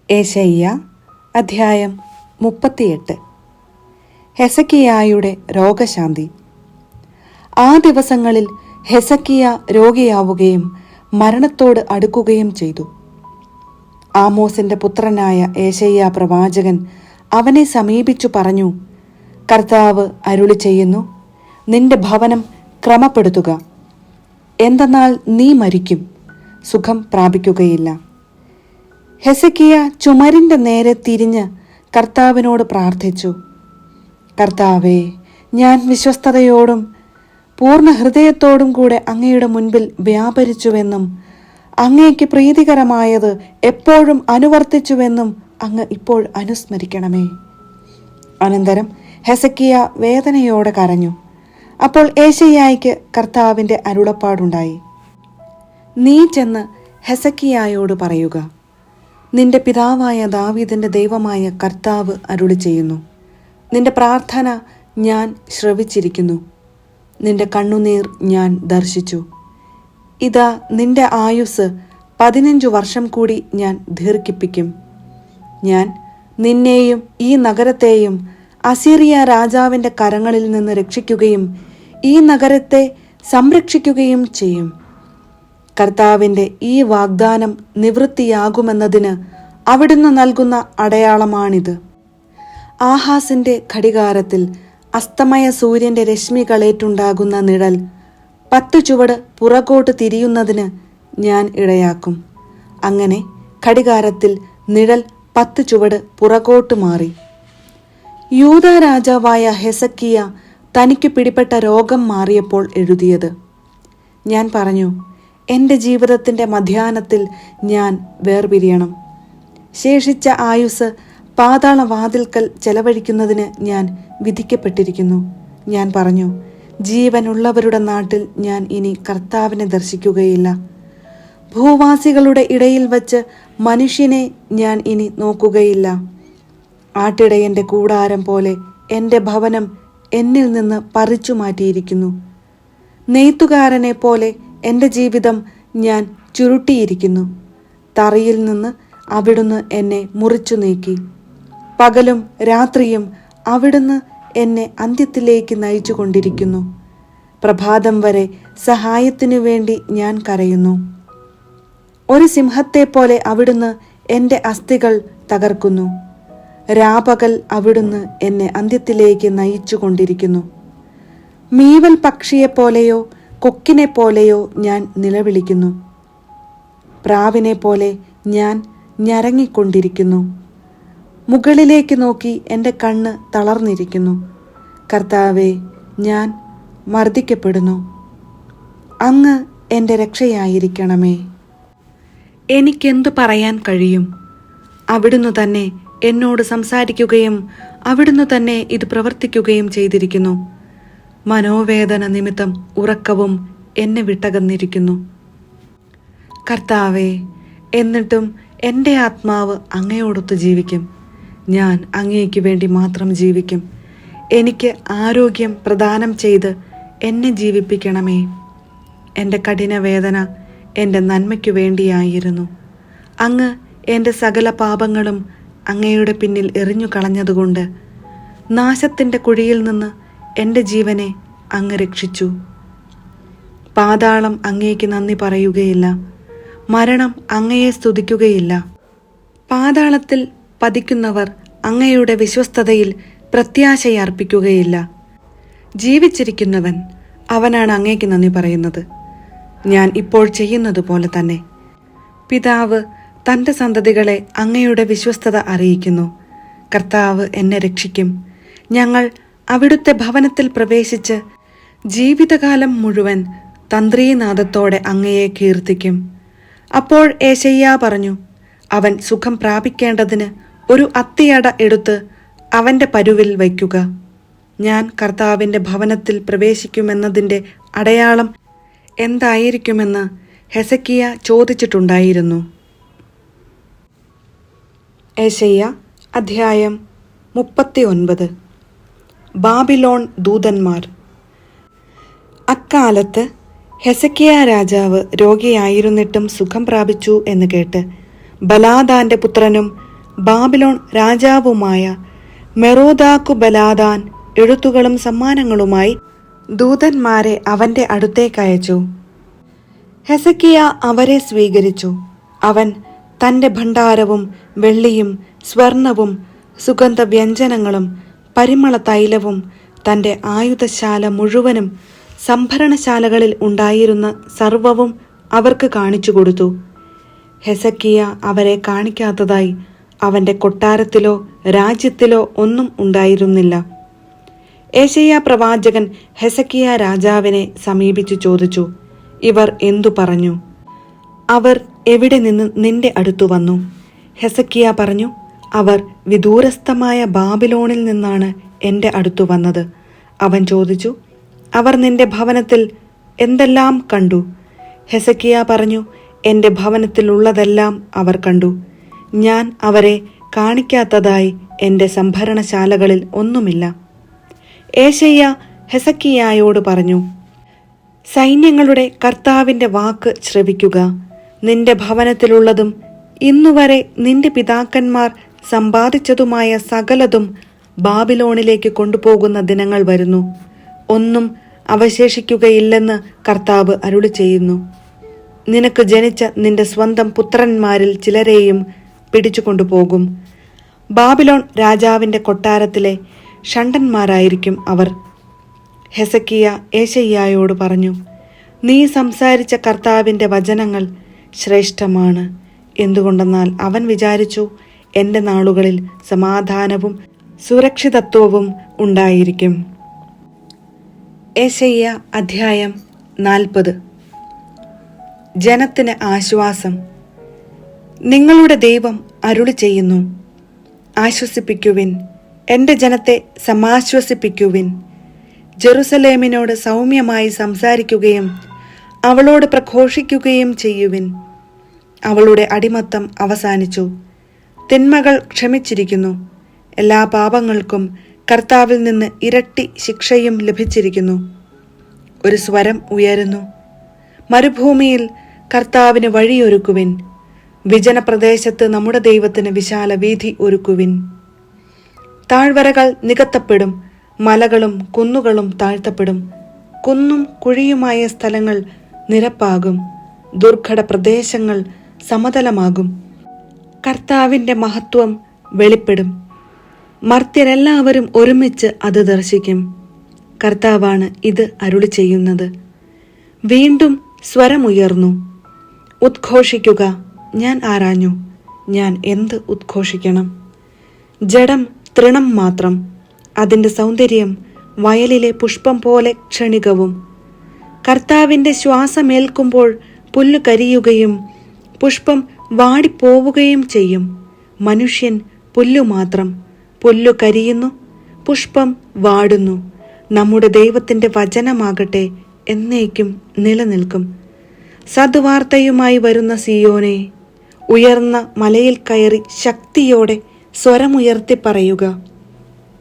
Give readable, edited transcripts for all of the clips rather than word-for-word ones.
ഏശയ്യ അധ്യായം 38. ഹെസക്കിയായുടെ രോഗശാന്തി. ആ ദിവസങ്ങളിൽ ഹെസക്കിയ രോഗിയാവുകയും മരണത്തോട് അടുക്കുകയും ചെയ്തു. ആമോസിന്റെ പുത്രനായ ഏശയ്യ പ്രവാചകൻ അവനെ സമീപിച്ചു പറഞ്ഞു, കർത്താവ് അരുളി ചെയ്യുന്നു, നിന്റെ ഭവനം ക്രമപ്പെടുത്തുക, എന്തെന്നാൽ നീ മരിക്കും, സുഖം പ്രാപിക്കുകയില്ല. ഹെസക്കിയ ചുമരിന്റെ നേരെ തിരിഞ്ഞ് കർത്താവിനോട് പ്രാർത്ഥിച്ചു, കർത്താവേ, ഞാൻ വിശ്വസ്തയോടും പൂർണ്ണ ഹൃദയത്തോടും കൂടെ അങ്ങയുടെ മുൻപിൽ വ്യാപരിച്ചുവെന്നും അങ്ങയ്ക്ക് പ്രീതികരമായത് എപ്പോഴും അനുവർത്തിച്ചുവെന്നും അങ്ങ് ഇപ്പോൾ അനുസ്മരിക്കണമേ. അനന്തരം ഹെസക്കിയ വേദനയോടെ കരഞ്ഞു. അപ്പോൾ ഏശയ്യായ്ക്ക് കർത്താവിന്റെ അരുളപ്പാടുണ്ടായി, നീ ചെന്ന് ഹെസക്കിയായോട് പറയുക, നിന്റെ പിതാവായ ദാവീദിന്റെ ദൈവമായ കർത്താവ് അരുളി ചെയ്യുന്നു, നിന്റെ പ്രാർത്ഥന ഞാൻ ശ്രവിച്ചിരിക്കുന്നു, നിന്റെ കണ്ണുനീർ ഞാൻ ദർശിച്ചു. ഇതാ നിന്റെ ആയുസ് 15 വർഷം കൂടി ഞാൻ ദീർഘിപ്പിക്കും. ഞാൻ നിന്നെയും ഈ നഗരത്തെയും അസീറിയ രാജാവിന്റെ കരങ്ങളിൽ നിന്ന് രക്ഷിക്കുകയും ഈ നഗരത്തെ സംരക്ഷിക്കുകയും ചെയ്യും. കർത്താവിന്റെ ഈ വാഗ്ദാനം നിവൃത്തിയാകുമെന്നതിന് അവിടുന്ന് നൽകുന്ന അടയാളമാണിത്. ആഹാസിന്റെ ഘടികാരത്തിൽ അസ്തമയ സൂര്യന്റെ രശ്മികളേറ്റുണ്ടാകുന്ന നിഴൽ 10 ചുവട് പുറകോട്ട് തിരിയുന്നതിന് ഞാൻ ഇടയാക്കും. അങ്ങനെ ഘടികാരത്തിൽ നിഴൽ 10 ചുവട് പുറകോട്ട് മാറി. യൂദ രാജാവായ ഹെസക്കിയ തനിക്ക് പിടിപെട്ട രോഗം മാറിയപ്പോൾ എഴുതിയത്. ഞാൻ പറഞ്ഞു, എൻ്റെ ജീവിതത്തിൻ്റെ മധ്യാഹ്നത്തിൽ ഞാൻ വേർപിരിയണം. ശേഷിച്ച ആയുസ് പാതാളവാതിൽക്കൽ ചെലവഴിക്കുന്നതിന് ഞാൻ വിധിക്കപ്പെട്ടിരിക്കുന്നു. ഞാൻ പറഞ്ഞു, ജീവനുള്ളവരുടെ നാട്ടിൽ ഞാൻ ഇനി കർത്താവിനെ ദർശിക്കുകയില്ല. ഭൂവാസികളുടെ ഇടയിൽ വച്ച് മനുഷ്യനെ ഞാൻ ഇനി നോക്കുകയില്ല. ആട്ടിടയൻ്റെ കൂടാരം പോലെ എൻ്റെ ഭവനം എന്നിൽ നിന്ന് പറിച്ചു മാറ്റിയിരിക്കുന്നു. നെയ്ത്തുകാരനെ പോലെ എൻ്റെ ജീവിതം ഞാൻ ചുരുട്ടിയിരിക്കുന്നു. തറയിൽ നിന്ന് അവിടുന്ന് എന്നെ മുറിച്ചു നീക്കി. പകലും രാത്രിയും അവിടുന്ന് എന്നെ അന്ത്യത്തിലേക്ക് നയിച്ചു കൊണ്ടിരിക്കുന്നു. പ്രഭാതം വരെ സഹായത്തിനു വേണ്ടി ഞാൻ കരയുന്നു. ഒരു സിംഹത്തെ പോലെ അവിടുന്ന് എൻ്റെ അസ്ഥികൾ തകർക്കുന്നു. രാപകൽ അവിടുന്ന് എന്നെ അന്ത്യത്തിലേക്ക് നയിച്ചു കൊണ്ടിരിക്കുന്നു. മീവൽ പക്ഷിയെപ്പോലെയോ കൊക്കിനെ പോലെയോ ഞാൻ നിലവിളിക്കുന്നു. പ്രാവിനെ പോലെ ഞാൻ ഞരങ്ങിക്കൊണ്ടിരിക്കുന്നു. മുകളിലേക്ക് നോക്കി എൻ്റെ കണ്ണ് തളർന്നിരിക്കുന്നു. കർത്താവേ, ഞാൻ മർദ്ദിക്കപ്പെടുന്നു. അങ്ങ് എൻ്റെ രക്ഷയായിരിക്കണമേ. എനിക്കെന്തു പറയാൻ കഴിയും? അവിടുന്ന് തന്നെ എന്നോട് സംസാരിക്കുകയും അവിടുന്ന് തന്നെ ഇത് പ്രവർത്തിക്കുകയും ചെയ്തിരിക്കുന്നു. മനോവേദന നിമിത്തം ഉറക്കവും എന്നെ വിട്ടകന്നിരിക്കുന്നു. കർത്താവേ, എന്നിട്ടും എൻ്റെ ആത്മാവ് അങ്ങയോടൊത്ത് ജീവിക്കും. ഞാൻ അങ്ങേക്ക് വേണ്ടി മാത്രം ജീവിക്കും. എനിക്ക് ആരോഗ്യം പ്രദാനം ചെയ്ത് എന്നെ ജീവിപ്പിക്കണമേ. എൻ്റെ കഠിന വേദന എൻ്റെ നന്മയ്ക്കു വേണ്ടിയായിരുന്നു. അങ്ങ് എൻ്റെ സകല പാപങ്ങളും അങ്ങയുടെ പിന്നിൽ എറിഞ്ഞു കളഞ്ഞതുകൊണ്ട് നാശത്തിൻ്റെ കുഴിയിൽ നിന്ന് എൻ്റെ ജീവനെ അങ്ങ് രക്ഷിച്ചു. പാതാളം അങ്ങേക്ക് നന്ദി പറയുകയില്ല. മരണം അങ്ങയെ സ്തുതിക്കുകയില്ല. പാതാളത്തിൽ പതിക്കുന്നവർ അങ്ങയുടെ വിശ്വസ്തതയിൽ പ്രത്യാശയർപ്പിക്കുകയില്ല. ജീവിച്ചിരിക്കുന്നവൻ അവനാണ് അങ്ങേക്ക് നന്ദി പറയുന്നത്. ഞാൻ ഇപ്പോൾ ചെയ്യുന്നത് പോലെ തന്നെ. പിതാവ് തൻ്റെ സന്തതികളെ അങ്ങയുടെ വിശ്വസ്തത അറിയിക്കുന്നു. കർത്താവ് എന്നെ രക്ഷിക്കും. ഞങ്ങൾ അവിടുത്തെ ഭവനത്തിൽ പ്രവേശിച്ച് ജീവിതകാലം മുഴുവൻ തന്ത്രീനാദത്തോടെ അങ്ങയെ കീർത്തിക്കും. അപ്പോൾ ഏശയ്യ പറഞ്ഞു, അവൻ സുഖം പ്രാപിക്കേണ്ടതിന് ഒരു അത്തിയട എടുത്ത് അവൻ്റെ പരുവിൽ വയ്ക്കുക. ഞാൻ കർത്താവിൻ്റെ ഭവനത്തിൽ പ്രവേശിക്കുമെന്നതിൻ്റെ അടയാളം എന്തായിരിക്കുമെന്ന് ഹെസക്കിയ ചോദിച്ചിട്ടുണ്ടായിരുന്നു. ഏശയ്യ അധ്യായം 39. ബാബിലോൺ ദൂതന്മാർ. അക്കാലത്ത് ഹെസക്കിയ രാജാവ് രോഗിയായിരുന്നിട്ടും സുഖം പ്രാപിച്ചു എന്ന് കേട്ട് ബലാദാന്റെ പുത്രനും ബാബിലോൺ രാജാവുമായ മെറോദാക്കുബലാദാൻ എഴുത്തുകളും സമ്മാനങ്ങളുമായി ദൂതന്മാരെ അവന്റെ അടുത്തേക്കയച്ചു. ഹെസക്കിയ അവരെ സ്വീകരിച്ചു. അവൻ തന്റെ ഭണ്ഡാരവും വെള്ളിയും സ്വർണവും സുഗന്ധവ്യഞ്ജനങ്ങളും പരിമള തൈലവും തന്റെ ആയുധശാല മുഴുവനും സംഭരണശാലകളിൽ ഉണ്ടായിരുന്ന സർവവും അവർക്ക് കാണിച്ചു കൊടുത്തു. ഹെസക്കിയ അവരെ കാണിക്കാത്തതായി അവന്റെ കൊട്ടാരത്തിലോ രാജ്യത്തിലോ ഒന്നും ഉണ്ടായിരുന്നില്ല. ഏശയ്യാ പ്രവാചകൻ ഹെസക്കിയ രാജാവിനെ സമീപിച്ചു ചോദിച്ചു, ഇവർ എന്തു പറഞ്ഞു? അവർ എവിടെ നിന്ന് നിന്റെ അടുത്തു വന്നു? ഹെസക്കിയ പറഞ്ഞു, അവർ വിദൂരസ്ഥമായ ബാബിലോണിൽ നിന്നാണ് എൻ്റെ അടുത്തു വന്നത്. അവൻ ചോദിച്ചു, അവർ നിന്റെ ഭവനത്തിൽ എന്തെല്ലാം കണ്ടു? ഹെസക്കിയ പറഞ്ഞു, എൻ്റെ ഭവനത്തിലുള്ളതെല്ലാം അവർ കണ്ടു. ഞാൻ അവരെ കാണിക്കാത്തതായി എൻ്റെ സംഭരണശാലകളിൽ ഒന്നുമില്ല. ഏശയ്യ ഹെസക്കിയായോട് പറഞ്ഞു, സൈന്യങ്ങളുടെ കർത്താവിൻ്റെ വാക്ക് ശ്രവിക്കുക. നിന്റെ ഭവനത്തിലുള്ളതും ഇന്നുവരെ നിന്റെ പിതാക്കന്മാർ സമ്പാദിച്ചതുമായ സകലതും ബാബിലോണിലേക്ക് കൊണ്ടുപോകുന്ന ദിനങ്ങൾ വരുന്നു. ഒന്നും അവശേഷിക്കുകയില്ലെന്ന് കർത്താവ് അരുളി ചെയ്യുന്നു. നിനക്ക് ജനിച്ച നിന്റെ സ്വന്തം പുത്രന്മാരിൽ ചിലരെയും പിടിച്ചു കൊണ്ടുപോകും. ബാബിലോൺ രാജാവിന്റെ കൊട്ടാരത്തിലെ ഷണ്ഡന്മാരായിരിക്കും അവർ. ഹെസക്കിയ ഏശയ്യായോട് പറഞ്ഞു, നീ സംസാരിച്ച കർത്താവിന്റെ വചനങ്ങൾ ശ്രേഷ്ഠമാണ്. എന്തുകൊണ്ടെന്നാൽ അവൻ വിചാരിച്ചു, എൻ്റെ നാളുകളിൽ സമാധാനവും സുരക്ഷിതത്വവും ഉണ്ടായിരിക്കും. ഏശയ്യ അധ്യായം 40. ജനത്തിന് ആശ്വാസം. നിങ്ങളുടെ ദൈവം അരുളി ചെയ്യുന്നു, ആശ്വസിപ്പിക്കുവിൻ, എൻ്റെ ജനത്തെ സമാശ്വസിപ്പിക്കുവിൻ. ജെറുസലേമിനോട് സൗമ്യമായി സംസാരിക്കുകയും അവളോട് പ്രഘോഷിക്കുകയും ചെയ്യുവിൻ. അവളുടെ അടിമത്തം അവസാനിച്ചു, തിന്മകൾ ക്ഷമിച്ചിരിക്കുന്നു. എല്ലാ പാപങ്ങൾക്കും കർത്താവിൽ നിന്ന് ഇരട്ടി ശിക്ഷയും ലഭിച്ചിരിക്കുന്നു. ഒരു സ്വരം ഉയരുന്നു, മരുഭൂമിയിൽ കർത്താവിന് വഴിയൊരുക്കുവിൻ. വിജനപ്രദേശത്ത് നമ്മുടെ ദൈവത്തിന് വിശാല വീഥി ഒരുക്കുവിൻ. താഴ്വരകൾ നികത്തപ്പെടും, മലകളും കുന്നുകളും താഴ്ത്തപ്പെടും. കുന്നും കുഴിയുമായ സ്ഥലങ്ങൾ നിരപ്പാകും, ദുർഘട പ്രദേശങ്ങൾ സമതലമാകും. കർത്താവിൻ്റെ മഹത്വം വെളിപ്പെടും. മർത്യരെല്ലാവരും ഒരുമിച്ച് അത് ദർശിക്കും. കർത്താവാണ് ഇത് അരുളി ചെയ്യുന്നത്. വീണ്ടും സ്വരമുയർന്നു, ഉദ്ഘോഷിക്കുക. ഞാൻ ആരാഞ്ഞു, ഞാൻ എന്ത് ഉദ്ഘോഷിക്കണം? ജഡം തൃണം മാത്രം, അതിൻ്റെ സൗന്ദര്യം വയലിലെ പുഷ്പം പോലെ ക്ഷണികവും. കർത്താവിൻ്റെ ശ്വാസമേൽക്കുമ്പോൾ പുല്ല് കരിയുകയും പുഷ്പം വാടിപ്പോവുകയും ചെയ്യും. മനുഷ്യൻ പുല്ലു മാത്രം, പുല്ലു കരിയുന്നു, പുഷ്പം വാടുന്നു. നമ്മുടെ ദൈവത്തിൻ്റെ വചനമാകട്ടെ എന്നേക്കും നിലനിൽക്കും. സദ്വാർത്തയുമായി വരുന്ന സിയോനെ, ഉയർന്ന മലയിൽ കയറി ശക്തിയോടെ സ്വരമുയർത്തി പറയുക.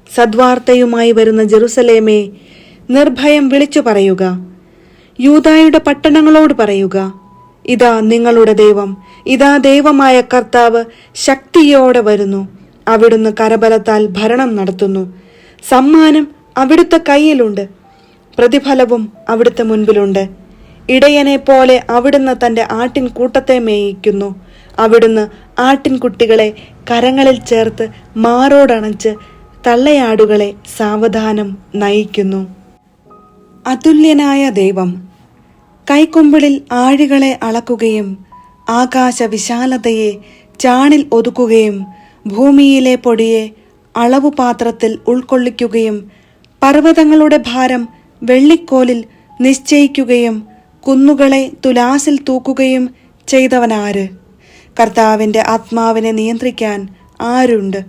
സദ്വാർത്തയുമായി വരുന്ന ജെറുസലേമേ, നിർഭയം വിളിച്ചു പറയുക. യൂദായുടെ പട്ടണങ്ങളോട് പറയുക, ഇതാ നിങ്ങളുടെ ദൈവം, ഇതാ ദൈവമായ കർത്താവ് ശക്തിയോടെ വരുന്നു. അവിടുന്ന് കരബലത്താൽ ഭരണം നടത്തുന്നു. സമ്മാനം അവിടുത്തെ കയ്യിലുണ്ട്, പ്രതിഫലവും അവിടുത്തെ മുൻപിലുണ്ട്. ഇടയനെ പോലെ അവിടുന്ന് തൻ്റെ ആട്ടിൻകൂട്ടത്തെ മേയിക്കുന്നു. അവിടുന്ന് ആട്ടിൻകുട്ടികളെ കരങ്ങളിൽ ചേർത്ത് മാറോടണച്ച് തള്ളയാടുകളെ സാവധാനം നയിക്കുന്നു. അതുല്യനായ ദൈവം കൈക്കുമ്പിളിൽ ആഴികളെ അളക്കുകയും ആകാശ വിശാലതയെ ചാണിൽ ഒതുക്കുകയും ഭൂമിയിലെ പൊടിയെ അളവുപാത്രത്തിൽ ഉൾക്കൊള്ളിക്കുകയും പർവ്വതങ്ങളുടെ ഭാരം വെള്ളിക്കോലിൽ നിശ്ചയിക്കുകയും കുന്നുകളെ തുലാസിൽ തൂക്കുകയും ചെയ്തവനാര്? കർത്താവിൻ്റെ ആത്മാവിനെ നിയന്ത്രിക്കാൻ ആരുണ്ട്?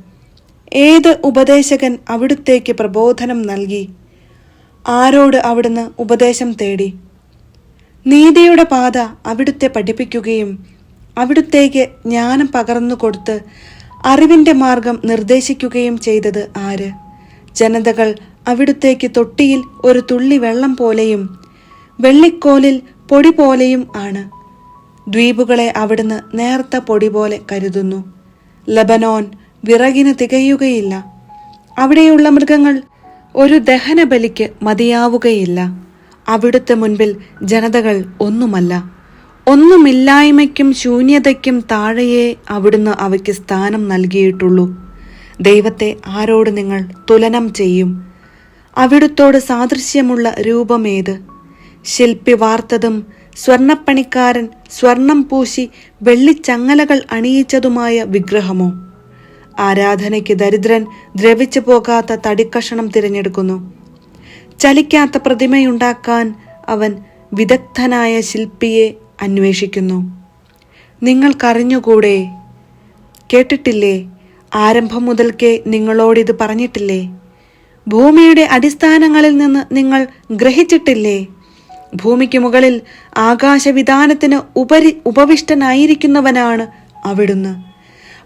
ഏത് ഉപദേശകൻ അവിടുത്തേക്ക് പ്രബോധനം നൽകി? ആരോട് അവിടുന്ന് ഉപദേശം തേടി? നീതിയുടെ പാത അവിടുത്തെ പഠിപ്പിക്കുകയും അവിടുത്തേക്ക് ജ്ഞാനം പകർന്നു കൊടുത്ത് അറിവിൻ്റെ മാർഗം നിർദ്ദേശിക്കുകയും ചെയ്തത് ആര്? ജനതകൾ അവിടുത്തേക്ക് തൊട്ടിയിൽ ഒരു തുള്ളി വെള്ളം പോലെയും വെള്ളിക്കോലിൽ പൊടി പോലെയും ആണ്. ദ്വീപുകളെ അവിടുന്ന് നേർത്ത പൊടി പോലെ കരുതുന്നു. ലബനോൻ വിറകിന് തികയുകയില്ല. അവിടെയുള്ള മൃഗങ്ങൾ ഒരു ദഹനബലിക്ക് മതിയാവുകയില്ല. അവിടുത്തെ മുൻപിൽ ജനതകൾ ഒന്നുമല്ല. ഒന്നുമില്ലായ്മയ്ക്കും ശൂന്യതയ്ക്കും താഴെയേ അവിടുന്ന് അവയ്ക്ക് സ്ഥാനം നൽകിയിട്ടുള്ളൂ. ദൈവത്തെ ആരോട് നിങ്ങൾ തുലനം ചെയ്യും? അവിടുത്തോട് സാദൃശ്യമുള്ള രൂപമേത്? ശില്പി വാർത്തതും സ്വർണപ്പണിക്കാരൻ സ്വർണം പൂശി വെള്ളിച്ചങ്ങലകൾ അണിയിച്ചതുമായ വിഗ്രഹമോ? ആരാധനയ്ക്ക് ദരിദ്രൻ ദ്രവിച്ചു പോകാത്ത തടിക്കഷണം തിരഞ്ഞെടുക്കുന്നു. ചലിക്കാത്ത പ്രതിമയുണ്ടാക്കാൻ അവൻ വിദഗ്ധനായ ശില്പിയെ അന്വേഷിക്കുന്നു. നിങ്ങൾക്കറിഞ്ഞുകൂടെ? കേട്ടിട്ടില്ലേ? ആരംഭം മുതൽക്കേ നിങ്ങളോടിത് പറഞ്ഞിട്ടില്ലേ? ഭൂമിയുടെ അടിസ്ഥാനങ്ങളിൽ നിന്ന് നിങ്ങൾ ഗ്രഹിച്ചിട്ടില്ലേ? ഭൂമിക്ക് മുകളിൽ ആകാശവിധാനത്തിന് ഉപവിഷ്ടനായിരിക്കുന്നവനാണ് അവിടുന്ന്.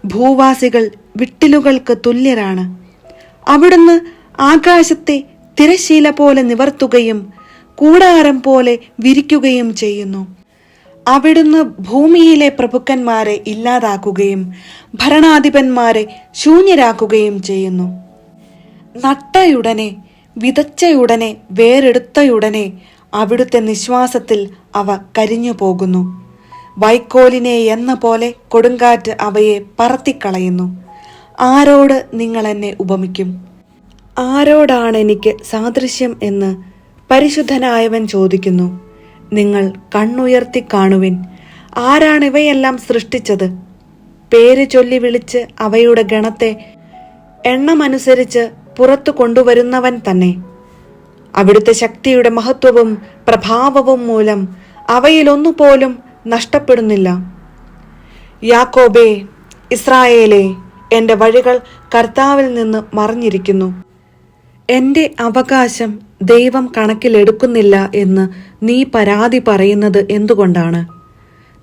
ഭൂവാസികൾ വിട്ടിലുകൾക്ക് തുല്യരാണ്. അവിടുന്ന് ആകാശത്തെ തിരശീല പോലെ നിവർത്തുകയും കൂടാരം പോലെ വിരിക്കുകയും ചെയ്യുന്നു. അവിടുന്ന് ഭൂമിയിലെ പ്രഭുക്കന്മാരെ ഇല്ലാതാക്കുകയും ഭരണാധിപന്മാരെ ശൂന്യരാക്കുകയും ചെയ്യുന്നു. നട്ടയുടനെ, വിതച്ചയുടനെ, വേരെടുത്തയുടനെ അവിടുത്തെ നിശ്വാസത്തിൽ അവ കരിഞ്ഞു പോകുന്നു. വൈക്കോലിനെ എന്ന പോലെ കൊടുങ്കാറ്റ് അവയെ പറത്തിക്കളയുന്നു. ആരോട് നിങ്ങൾ എന്നെ ഉപമിക്കും? ആരോടാണ് എനിക്ക് സാദൃശ്യം എന്ന് പരിശുദ്ധനായവൻ ചോദിക്കുന്നു. നിങ്ങൾ കണ്ണുയർത്തി കാണുവിൻ. ആരാണ് ഇവയെല്ലാം സൃഷ്ടിച്ചത്? പേര് ചൊല്ലി വിളിച്ച് അവയുടെ ഗണത്തെ എണ്ണമനുസരിച്ച് പുറത്തു കൊണ്ടുവരുന്നവൻ തന്നെ. അവിടുത്തെ ശക്തിയുടെ മഹത്വവും പ്രഭാവവും മൂലം അവയിലൊന്നുപോലും നഷ്ടപ്പെടുന്നില്ല. യാക്കോബേ, ഇസ്രായേലേ, എൻ്റെ വഴികൾ കർത്താവിൽ നിന്ന് മറഞ്ഞിരിക്കുന്നു. എൻ്റെ അവകാശം ദൈവം കണക്കിലെടുക്കുന്നില്ല എന്ന് നീ പരാതി പറയുന്നത് എന്തുകൊണ്ടാണ്?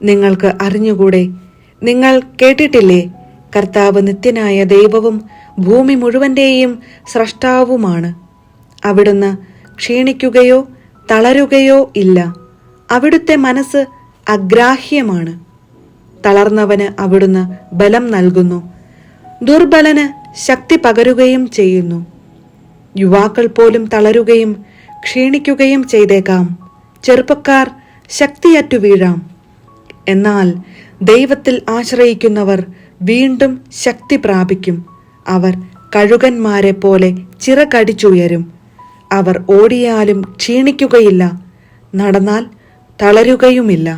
നിങ്ങൾക്ക് അറിഞ്ഞുകൂടെ? നിങ്ങൾ കേട്ടിട്ടില്ലേ? കർത്താവ് നിത്യനായ ദൈവവും ഭൂമി മുഴുവൻ്റെയും സ്രഷ്ടാവുമാണ്. അവിടുന്ന് ക്ഷീണിക്കുകയോ തളരുകയോ ഇല്ല. അവിടുത്തെ മനസ്സ് അഗ്രാഹ്യമാണ്. തളർന്നവന് അവിടുന്ന് ബലം നൽകുന്നു, ദുർബലന് ശക്തി പകരുകയും ചെയ്യുന്നു. യുവാക്കൾ പോലും തളരുകയും ക്ഷീണിക്കുകയും ചെയ്തേക്കാം. ചെറുപ്പക്കാർ ശക്തിയറ്റു വീഴാം. എന്നാൽ ദൈവത്തിൽ ആശ്രയിക്കുന്നവർ വീണ്ടും ശക്തി പ്രാപിക്കും. അവർ കഴുകന്മാരെ പോലെ ചിറകടിച്ചുയരും. അവർ ഓടിയാലും ക്ഷീണിക്കുകയില്ല, നടന്നാൽ തളരുകയുമില്ല.